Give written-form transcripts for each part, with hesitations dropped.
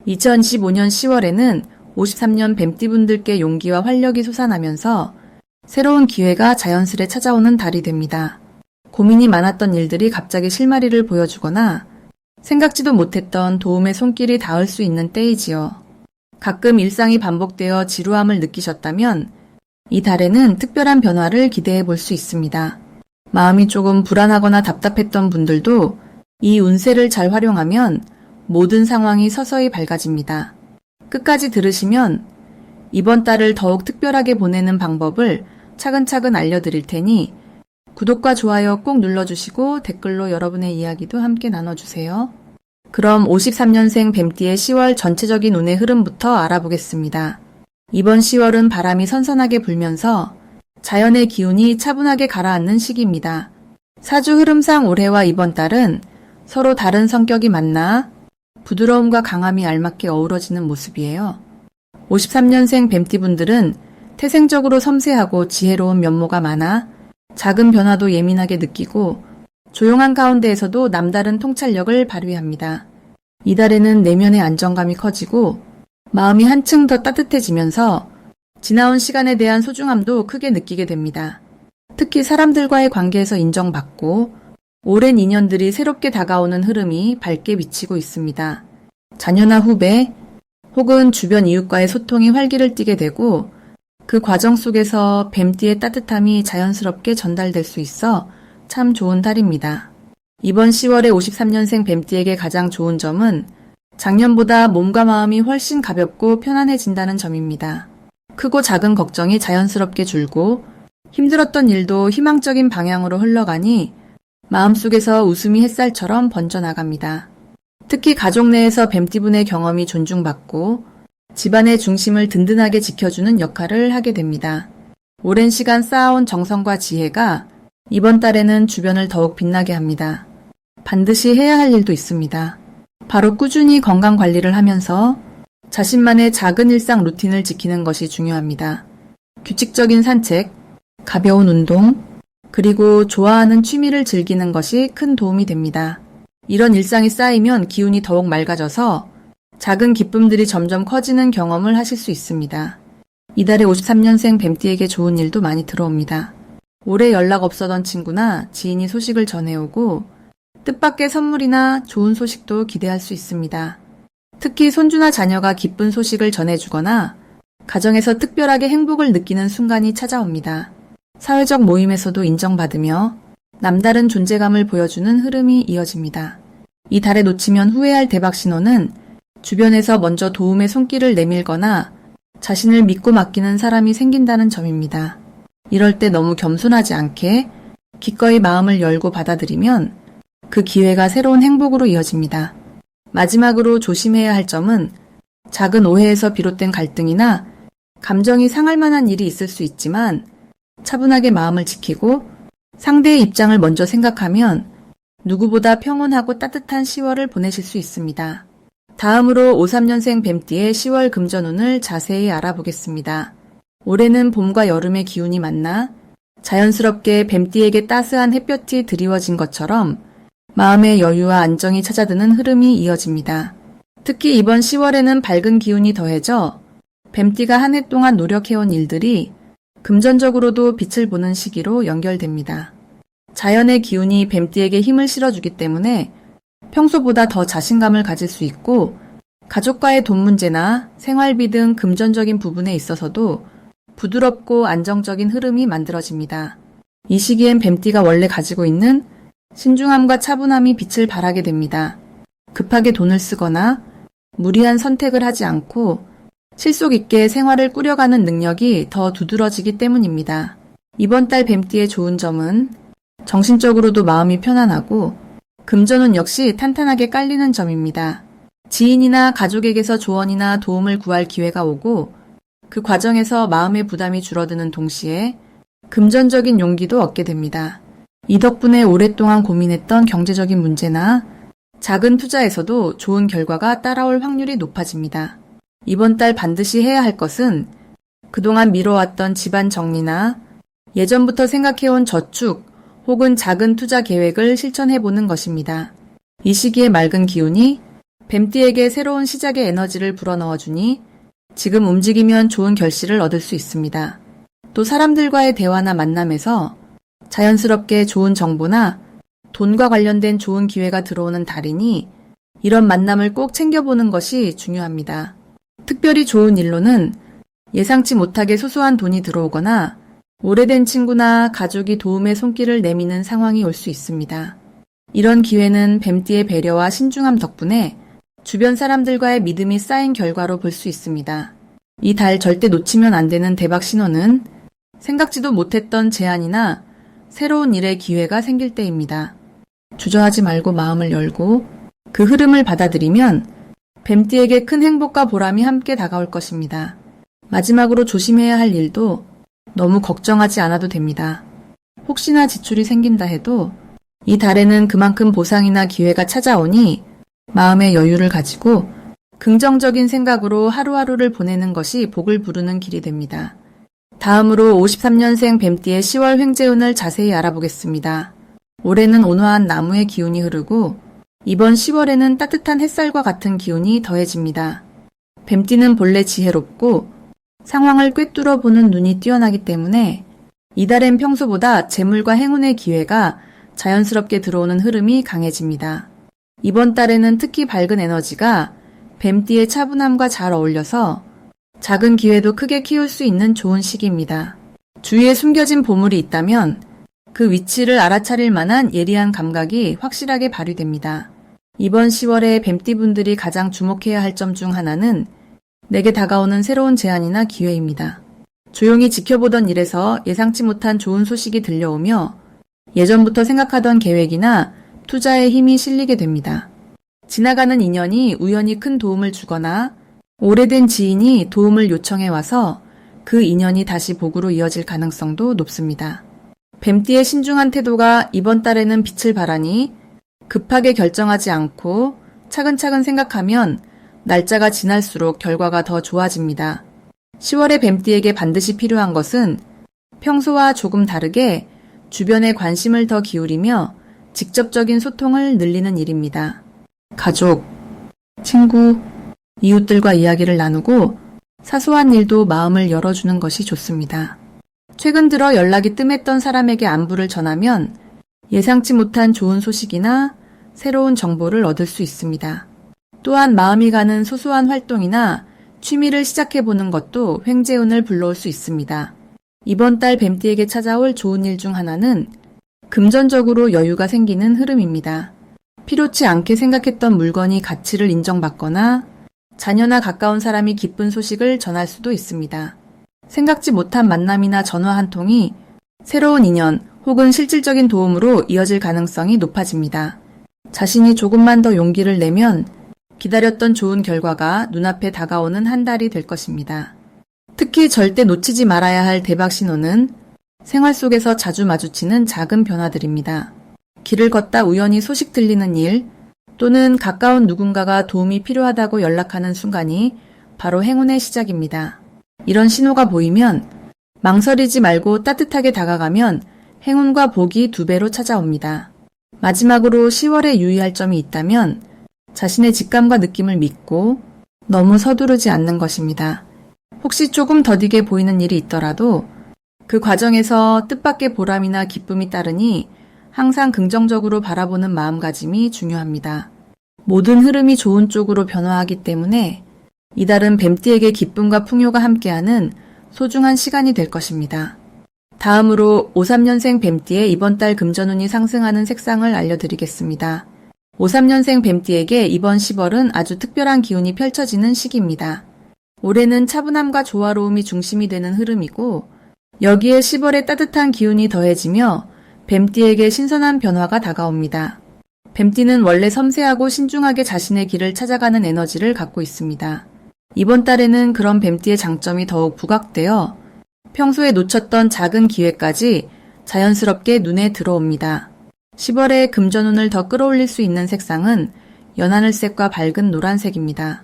2025년 10월에는 53년 뱀띠분들께 용기와 활력이 솟아나면서 새로운 기회가 자연스레 찾아오는 달이 됩니다. 고민이 많았던 일들이 갑자기 실마리를 보여주거나 생각지도 못했던 도움의 손길이 닿을 수 있는 때이지요. 가끔 일상이 반복되어 지루함을 느끼셨다면 이 달에는 특별한 변화를 기대해 볼 수 있습니다. 마음이 조금 불안하거나 답답했던 분들도 이 운세를 잘 활용하면 모든 상황이 서서히 밝아집니다. 끝까지 들으시면 이번 달을 더욱 특별하게 보내는 방법을 차근차근 알려드릴 테니 구독과 좋아요 꼭 눌러주시고 댓글로 여러분의 이야기도 함께 나눠주세요. 그럼 53년생 뱀띠의 10월 전체적인 운의 흐름부터 알아보겠습니다. 이번 10월은 바람이 선선하게 불면서 자연의 기운이 차분하게 가라앉는 시기입니다. 사주 흐름상 올해와 이번 달은 서로 다른 성격이 만나 부드러움과 강함이 알맞게 어우러지는 모습이에요. 53년생 뱀띠분들은 태생적으로 섬세하고 지혜로운 면모가 많아 작은 변화도 예민하게 느끼고 조용한 가운데에서도 남다른 통찰력을 발휘합니다. 이달에는 내면의 안정감이 커지고 마음이 한층 더 따뜻해지면서 지나온 시간에 대한 소중함도 크게 느끼게 됩니다. 특히 사람들과의 관계에서 인정받고 오랜 인연들이 새롭게 다가오는 흐름이 밝게 비치고 있습니다. 자녀나 후배 혹은 주변 이웃과의 소통이 활기를 띠게 되고 그 과정 속에서 뱀띠의 따뜻함이 자연스럽게 전달될 수 있어 참 좋은 달입니다. 이번 10월에 53년생 뱀띠에게 가장 좋은 점은 작년보다 몸과 마음이 훨씬 가볍고 편안해진다는 점입니다. 크고 작은 걱정이 자연스럽게 줄고 힘들었던 일도 희망적인 방향으로 흘러가니 마음속에서 웃음이 햇살처럼 번져나갑니다. 특히 가족 내에서 뱀띠분의 경험이 존중받고 집안의 중심을 든든하게 지켜주는 역할을 하게 됩니다. 오랜 시간 쌓아온 정성과 지혜가 이번 달에는 주변을 더욱 빛나게 합니다. 반드시 해야 할 일도 있습니다. 바로 꾸준히 건강 관리를 하면서 자신만의 작은 일상 루틴을 지키는 것이 중요합니다. 규칙적인 산책, 가벼운 운동, 그리고 좋아하는 취미를 즐기는 것이 큰 도움이 됩니다. 이런 일상이 쌓이면 기운이 더욱 맑아져서 작은 기쁨들이 점점 커지는 경험을 하실 수 있습니다. 이달에 53년생 뱀띠에게 좋은 일도 많이 들어옵니다. 오래 연락 없었던 친구나 지인이 소식을 전해오고 뜻밖의 선물이나 좋은 소식도 기대할 수 있습니다. 특히 손주나 자녀가 기쁜 소식을 전해주거나 가정에서 특별하게 행복을 느끼는 순간이 찾아옵니다. 사회적 모임에서도 인정받으며 남다른 존재감을 보여주는 흐름이 이어집니다. 이 달에 놓치면 후회할 대박 신호는 주변에서 먼저 도움의 손길을 내밀거나 자신을 믿고 맡기는 사람이 생긴다는 점입니다. 이럴 때 너무 겸손하지 않게 기꺼이 마음을 열고 받아들이면 그 기회가 새로운 행복으로 이어집니다. 마지막으로 조심해야 할 점은 작은 오해에서 비롯된 갈등이나 감정이 상할 만한 일이 있을 수 있지만 차분하게 마음을 지키고 상대의 입장을 먼저 생각하면 누구보다 평온하고 따뜻한 10월을 보내실 수 있습니다. 다음으로 53년생 뱀띠의 10월 금전운을 자세히 알아보겠습니다. 올해는 봄과 여름의 기운이 만나 자연스럽게 뱀띠에게 따스한 햇볕이 드리워진 것처럼 마음의 여유와 안정이 찾아드는 흐름이 이어집니다. 특히 이번 10월에는 밝은 기운이 더해져 뱀띠가 한 해 동안 노력해온 일들이 금전적으로도 빛을 보는 시기로 연결됩니다. 자연의 기운이 뱀띠에게 힘을 실어주기 때문에 평소보다 더 자신감을 가질 수 있고 가족과의 돈 문제나 생활비 등 금전적인 부분에 있어서도 부드럽고 안정적인 흐름이 만들어집니다. 이 시기엔 뱀띠가 원래 가지고 있는 신중함과 차분함이 빛을 발하게 됩니다. 급하게 돈을 쓰거나 무리한 선택을 하지 않고 실속 있게 생활을 꾸려가는 능력이 더 두드러지기 때문입니다. 이번 달 뱀띠의 좋은 점은 정신적으로도 마음이 편안하고 금전운 역시 탄탄하게 깔리는 점입니다. 지인이나 가족에게서 조언이나 도움을 구할 기회가 오고 그 과정에서 마음의 부담이 줄어드는 동시에 금전적인 용기도 얻게 됩니다. 이 덕분에 오랫동안 고민했던 경제적인 문제나 작은 투자에서도 좋은 결과가 따라올 확률이 높아집니다. 이번 달 반드시 해야 할 것은 그동안 미뤄왔던 집안 정리나 예전부터 생각해온 저축 혹은 작은 투자 계획을 실천해보는 것입니다. 이 시기에 맑은 기운이 뱀띠에게 새로운 시작의 에너지를 불어넣어주니 지금 움직이면 좋은 결실을 얻을 수 있습니다. 또 사람들과의 대화나 만남에서 자연스럽게 좋은 정보나 돈과 관련된 좋은 기회가 들어오는 달이니 이런 만남을 꼭 챙겨보는 것이 중요합니다. 특별히 좋은 일로는 예상치 못하게 소소한 돈이 들어오거나 오래된 친구나 가족이 도움의 손길을 내미는 상황이 올 수 있습니다. 이런 기회는 뱀띠의 배려와 신중함 덕분에 주변 사람들과의 믿음이 쌓인 결과로 볼 수 있습니다. 이 달 절대 놓치면 안 되는 대박 신호는 생각지도 못했던 제안이나 새로운 일의 기회가 생길 때입니다. 주저하지 말고 마음을 열고 그 흐름을 받아들이면 뱀띠에게 큰 행복과 보람이 함께 다가올 것입니다. 마지막으로 조심해야 할 일도 너무 걱정하지 않아도 됩니다. 혹시나 지출이 생긴다 해도 이 달에는 그만큼 보상이나 기회가 찾아오니 마음의 여유를 가지고 긍정적인 생각으로 하루하루를 보내는 것이 복을 부르는 길이 됩니다. 다음으로 53년생 뱀띠의 10월 횡재운을 자세히 알아보겠습니다. 올해는 온화한 나무의 기운이 흐르고 이번 10월에는 따뜻한 햇살과 같은 기운이 더해집니다. 뱀띠는 본래 지혜롭고 상황을 꿰뚫어 보는 눈이 뛰어나기 때문에 이달엔 평소보다 재물과 행운의 기회가 자연스럽게 들어오는 흐름이 강해집니다. 이번 달에는 특히 밝은 에너지가 뱀띠의 차분함과 잘 어울려서 작은 기회도 크게 키울 수 있는 좋은 시기입니다. 주위에 숨겨진 보물이 있다면 그 위치를 알아차릴 만한 예리한 감각이 확실하게 발휘됩니다. 이번 10월에 뱀띠분들이 가장 주목해야 할 점 중 하나는 내게 다가오는 새로운 제안이나 기회입니다. 조용히 지켜보던 일에서 예상치 못한 좋은 소식이 들려오며 예전부터 생각하던 계획이나 투자에 힘이 실리게 됩니다. 지나가는 인연이 우연히 큰 도움을 주거나 오래된 지인이 도움을 요청해 와서 그 인연이 다시 복으로 이어질 가능성도 높습니다. 뱀띠의 신중한 태도가 이번 달에는 빛을 발하니 급하게 결정하지 않고 차근차근 생각하면 날짜가 지날수록 결과가 더 좋아집니다. 10월에 뱀띠에게 반드시 필요한 것은 평소와 조금 다르게 주변에 관심을 더 기울이며 직접적인 소통을 늘리는 일입니다. 가족, 친구, 이웃들과 이야기를 나누고 사소한 일도 마음을 열어주는 것이 좋습니다. 최근 들어 연락이 뜸했던 사람에게 안부를 전하면 예상치 못한 좋은 소식이나 새로운 정보를 얻을 수 있습니다. 또한 마음이 가는 소소한 활동이나 취미를 시작해보는 것도 횡재운을 불러올 수 있습니다. 이번 달 뱀띠에게 찾아올 좋은 일 중 하나는 금전적으로 여유가 생기는 흐름입니다. 필요치 않게 생각했던 물건이 가치를 인정받거나 자녀나 가까운 사람이 기쁜 소식을 전할 수도 있습니다. 생각지 못한 만남이나 전화 한 통이 새로운 인연 혹은 실질적인 도움으로 이어질 가능성이 높아집니다. 자신이 조금만 더 용기를 내면 기다렸던 좋은 결과가 눈앞에 다가오는 한 달이 될 것입니다. 특히 절대 놓치지 말아야 할 대박 신호는 생활 속에서 자주 마주치는 작은 변화들입니다. 길을 걷다 우연히 소식 들리는 일 또는 가까운 누군가가 도움이 필요하다고 연락하는 순간이 바로 행운의 시작입니다. 이런 신호가 보이면 망설이지 말고 따뜻하게 다가가면 행운과 복이 2배로 찾아옵니다. 마지막으로 10월에 유의할 점이 있다면 자신의 직감과 느낌을 믿고 너무 서두르지 않는 것입니다. 혹시 조금 더디게 보이는 일이 있더라도 그 과정에서 뜻밖의 보람이나 기쁨이 따르니 항상 긍정적으로 바라보는 마음가짐이 중요합니다. 모든 흐름이 좋은 쪽으로 변화하기 때문에 이달은 뱀띠에게 기쁨과 풍요가 함께하는 소중한 시간이 될 것입니다. 다음으로 53년생 뱀띠의 이번 달 금전운이 상승하는 색상을 알려드리겠습니다. 53년생 뱀띠에게 이번 10월은 아주 특별한 기운이 펼쳐지는 시기입니다. 올해는 차분함과 조화로움이 중심이 되는 흐름이고 여기에 10월에 따뜻한 기운이 더해지며 뱀띠에게 신선한 변화가 다가옵니다. 뱀띠는 원래 섬세하고 신중하게 자신의 길을 찾아가는 에너지를 갖고 있습니다. 이번 달에는 그런 뱀띠의 장점이 더욱 부각되어 평소에 놓쳤던 작은 기회까지 자연스럽게 눈에 들어옵니다. 10월에 금전운을 더 끌어올릴 수 있는 색상은 연하늘색과 밝은 노란색입니다.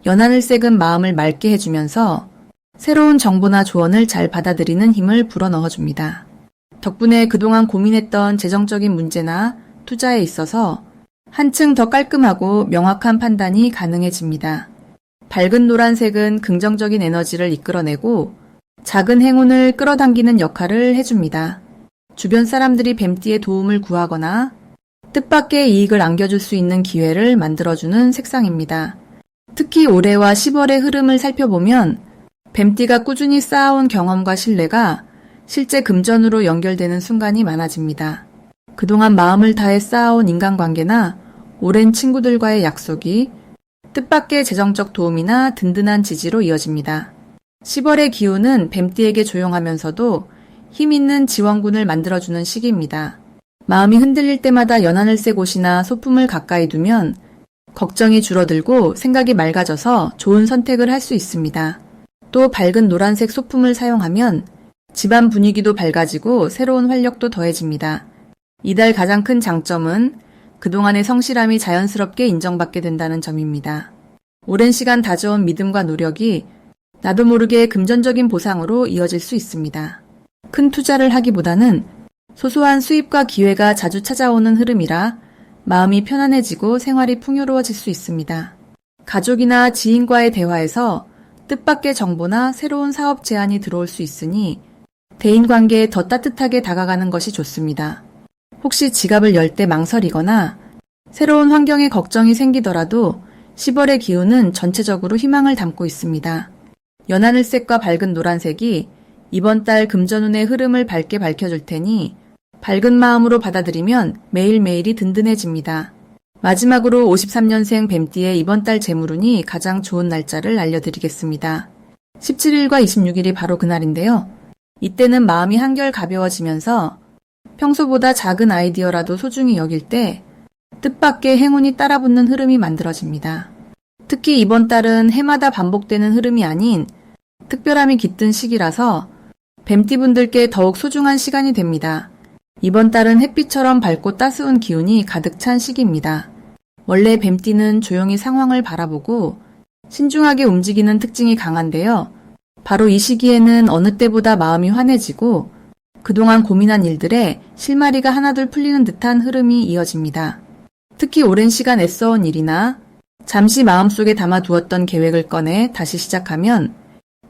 연하늘색은 마음을 맑게 해주면서 새로운 정보나 조언을 잘 받아들이는 힘을 불어넣어줍니다. 덕분에 그동안 고민했던 재정적인 문제나 투자에 있어서 한층 더 깔끔하고 명확한 판단이 가능해집니다. 밝은 노란색은 긍정적인 에너지를 이끌어내고 작은 행운을 끌어당기는 역할을 해줍니다. 주변 사람들이 뱀띠의 도움을 구하거나 뜻밖의 이익을 안겨줄 수 있는 기회를 만들어주는 색상입니다. 특히 올해와 10월의 흐름을 살펴보면 뱀띠가 꾸준히 쌓아온 경험과 신뢰가 실제 금전으로 연결되는 순간이 많아집니다. 그동안 마음을 다해 쌓아온 인간관계나 오랜 친구들과의 약속이 뜻밖의 재정적 도움이나 든든한 지지로 이어집니다. 10월의 기운은 뱀띠에게 조용하면서도 힘있는 지원군을 만들어주는 시기입니다. 마음이 흔들릴 때마다 연하늘색 옷이나 소품을 가까이 두면 걱정이 줄어들고 생각이 맑아져서 좋은 선택을 할 수 있습니다. 또 밝은 노란색 소품을 사용하면 집안 분위기도 밝아지고 새로운 활력도 더해집니다. 이달 가장 큰 장점은 그동안의 성실함이 자연스럽게 인정받게 된다는 점입니다. 오랜 시간 다져온 믿음과 노력이 나도 모르게 금전적인 보상으로 이어질 수 있습니다. 큰 투자를 하기보다는 소소한 수입과 기회가 자주 찾아오는 흐름이라 마음이 편안해지고 생활이 풍요로워질 수 있습니다. 가족이나 지인과의 대화에서 뜻밖의 정보나 새로운 사업 제안이 들어올 수 있으니 대인관계에 더 따뜻하게 다가가는 것이 좋습니다. 혹시 지갑을 열 때 망설이거나 새로운 환경에 걱정이 생기더라도 10월의 기운은 전체적으로 희망을 담고 있습니다. 연하늘색과 밝은 노란색이 이번 달 금전운의 흐름을 밝게 밝혀줄 테니 밝은 마음으로 받아들이면 매일매일이 든든해집니다. 마지막으로 53년생 뱀띠의 이번 달 재물운이 가장 좋은 날짜를 알려드리겠습니다. 17일과 26일이 바로 그날인데요. 이때는 마음이 한결 가벼워지면서 평소보다 작은 아이디어라도 소중히 여길 때 뜻밖의 행운이 따라붙는 흐름이 만들어집니다. 특히 이번 달은 해마다 반복되는 흐름이 아닌 특별함이 깃든 시기라서 뱀띠분들께 더욱 소중한 시간이 됩니다. 이번 달은 햇빛처럼 밝고 따스운 기운이 가득 찬 시기입니다. 원래 뱀띠는 조용히 상황을 바라보고 신중하게 움직이는 특징이 강한데요. 바로 이 시기에는 어느 때보다 마음이 환해지고 그동안 고민한 일들에 실마리가 하나둘 풀리는 듯한 흐름이 이어집니다. 특히 오랜 시간 애써온 일이나 잠시 마음속에 담아두었던 계획을 꺼내 다시 시작하면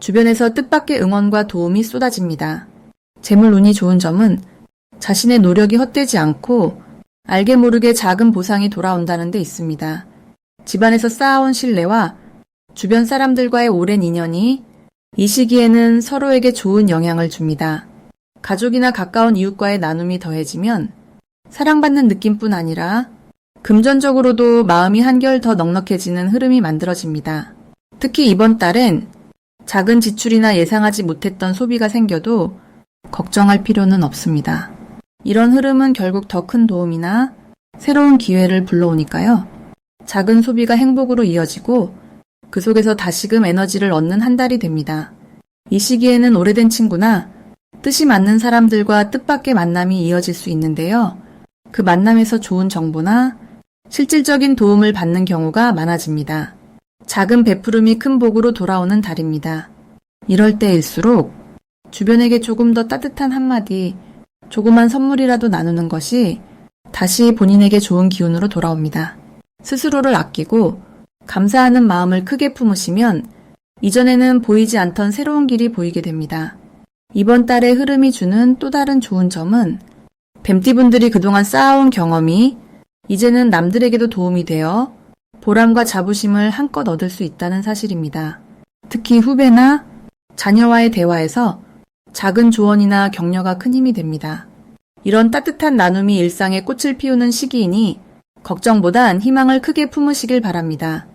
주변에서 뜻밖의 응원과 도움이 쏟아집니다. 재물 운이 좋은 점은 자신의 노력이 헛되지 않고 알게 모르게 작은 보상이 돌아온다는 데 있습니다. 집안에서 쌓아온 신뢰와 주변 사람들과의 오랜 인연이 이 시기에는 서로에게 좋은 영향을 줍니다. 가족이나 가까운 이웃과의 나눔이 더해지면 사랑받는 느낌뿐 아니라 금전적으로도 마음이 한결 더 넉넉해지는 흐름이 만들어집니다. 특히 이번 달엔 작은 지출이나 예상하지 못했던 소비가 생겨도 걱정할 필요는 없습니다. 이런 흐름은 결국 더 큰 도움이나 새로운 기회를 불러오니까요. 작은 소비가 행복으로 이어지고 그 속에서 다시금 에너지를 얻는 한 달이 됩니다. 이 시기에는 오래된 친구나 뜻이 맞는 사람들과 뜻밖의 만남이 이어질 수 있는데요. 그 만남에서 좋은 정보나 실질적인 도움을 받는 경우가 많아집니다. 작은 베푸름이 큰 복으로 돌아오는 달입니다. 이럴 때일수록 주변에게 조금 더 따뜻한 한마디, 조그만 선물이라도 나누는 것이 다시 본인에게 좋은 기운으로 돌아옵니다. 스스로를 아끼고 감사하는 마음을 크게 품으시면 이전에는 보이지 않던 새로운 길이 보이게 됩니다. 이번 달의 흐름이 주는 또 다른 좋은 점은 뱀띠분들이 그동안 쌓아온 경험이 이제는 남들에게도 도움이 되어 보람과 자부심을 한껏 얻을 수 있다는 사실입니다. 특히 후배나 자녀와의 대화에서 작은 조언이나 격려가 큰 힘이 됩니다. 이런 따뜻한 나눔이 일상에 꽃을 피우는 시기이니 걱정보단 희망을 크게 품으시길 바랍니다.